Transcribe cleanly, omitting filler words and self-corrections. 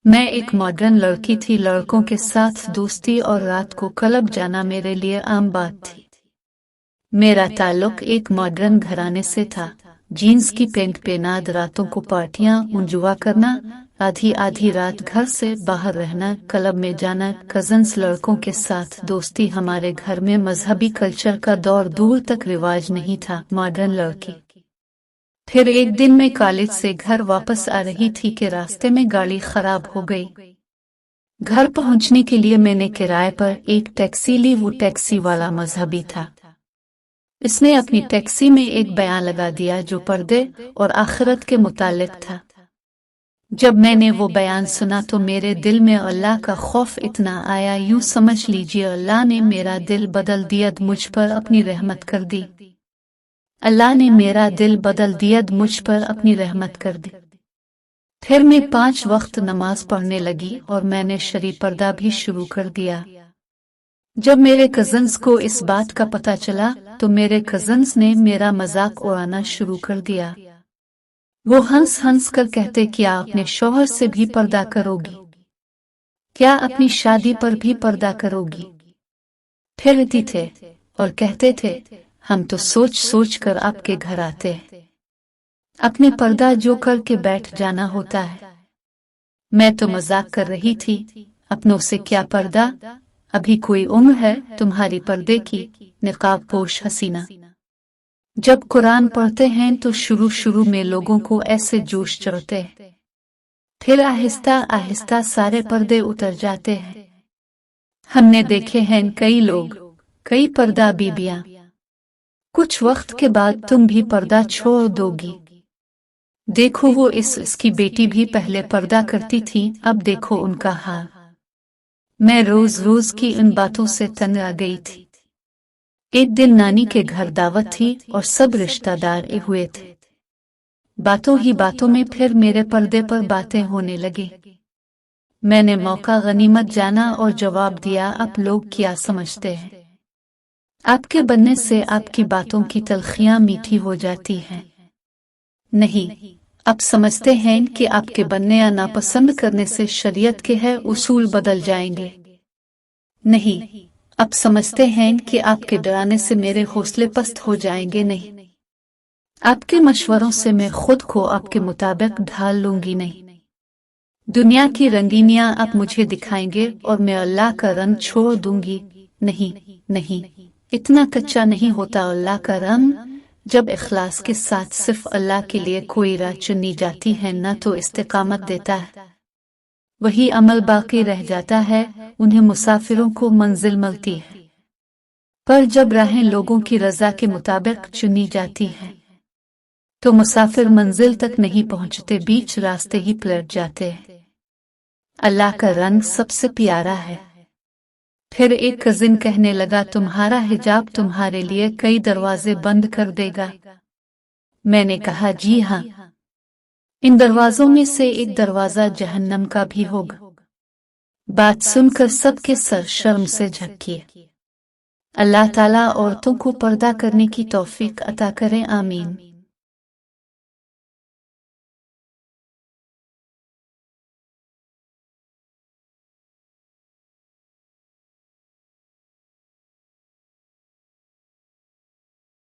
मैं एक मॉडर्न लड़की थी। लड़कों के साथ दोस्ती और रात को क्लब जाना मेरे लिए आम बात थी। मेरा ताल्लुक एक मॉडर्न घराने से था। जीन्स की पैंट पहना, रातों को पार्टियां एंजॉय करना, आधी आधी रात घर से बाहर रहना, क्लब में जाना, कजन्स लड़कों के साथ दोस्ती। हमारे घर में मजहबी कल्चर का दौर दूर तक रिवाज नहीं था। मॉडर्न लड़की। फिर एक दिन मैं कॉलेज से घर वापस आ रही थी कि रास्ते में गाड़ी खराब हो गई। घर पहुंचने के लिए मैंने किराए पर एक टैक्सी ली। वो टैक्सी वाला मजहबी था। इसने अपनी टैक्सी में एक बयान लगा दिया जो पर्दे और आखिरत के मुतालिक था। जब मैंने वो बयान सुना तो मेरे दिल में अल्लाह का खौफ इतना आया, यूं समझ लीजिए अल्लाह ने मेरा दिल बदल दिया, मुझ पर अपनी रहमत कर दी। अल्लाह ने मेरा दिल बदल दिया, मुझ पर अपनी रहमत कर दी। फिर मैं 5 वक्त नमाज पढ़ने लगी और मैंने शरई पर्दा भी शुरू कर दिया। जब मेरे कजन्स को इस बात का पता चला तो मेरे कजन्स ने मेरा मजाक उड़ाना शुरू कर दिया। वो हंस हंस कर कहते, क्या अपने शौहर से भी पर्दा करोगी? क्या अपनी शादी पर भी पर्दा करोगी? फिरती थे और कहते थे, हम तो सोच सोच कर आपके घर आते हैं, अपने पर्दा जो करके बैठ जाना होता है। मैं तो मजाक कर रही थी, अपनों से क्या पर्दा, अभी कोई उम्र है तुम्हारी पर्दे की, निकाब पोश हसीना। जब कुरान पढ़ते हैं तो शुरू शुरू में लोगों को ऐसे जोश चढ़ते हैं, फिर आहिस्ता आहिस्ता सारे पर्दे उतर जाते हैं। हमने देखे हैं कई लोग, कई पर्दा बीबियां। कुछ वक्त के बाद तुम भी पर्दा छोड़ दोगी। देखो वो इसकी बेटी भी पहले पर्दा करती थी, अब देखो उनका हाल। मैं रोज रोज की इन बातों से तंग आ गई थी। एक दिन नानी के घर दावत थी और सब रिश्तेदार हुए थे। बातों ही बातों में फिर मेरे पर्दे पर बातें होने लगी। मैंने मौका गनीमत जाना और जवाब दिया, आप लोग क्या समझते हैं, आपके बनने से आपकी बातों की तलखियां मीठी हो जाती हैं? नहीं, आप समझते हैं कि आपके बनने या नापसंद करने से शरीयत के है उसूल बदल जाएंगे। नहीं, आप समझते हैं कि आपके डराने से मेरे हौसले पस्त हो जाएंगे। नहीं, आपके मशवरों से मैं खुद को आपके मुताबिक ढाल लूंगी। नहीं, दुनिया की रंगीनियां आप मुझे दिखाएंगे और मैं अल्लाह का रंग छोड़ दूंगी। नहीं नहीं, इतना कच्चा नहीं होता अल्लाह का रंग। जब इखलास के साथ सिर्फ अल्लाह के लिए कोई राह चुनी जाती है ना तो इस्तिकामत देता है, वही अमल बाकी रह जाता है, उन्हें मुसाफिरों को मंजिल मिलती है। पर जब राहें लोगों की रजा के मुताबिक चुनी जाती हैं तो मुसाफिर मंजिल तक नहीं पहुंचते, बीच रास्ते ही पलट जाते हैं। अल्लाह का रंग सबसे प्यारा है। फिर एक कजिन कहने लगा, तुम्हारा हिजाब तुम्हारे लिए कई दरवाजे बंद कर देगा। मैंने कहा, जी हाँ, इन दरवाजों में से एक दरवाजा जहन्नम का भी होगा। बात सुनकर सबके सर शर्म से झुके। अल्लाह ताला औरतों को पर्दा करने की तौफीक अता करें, आमीन।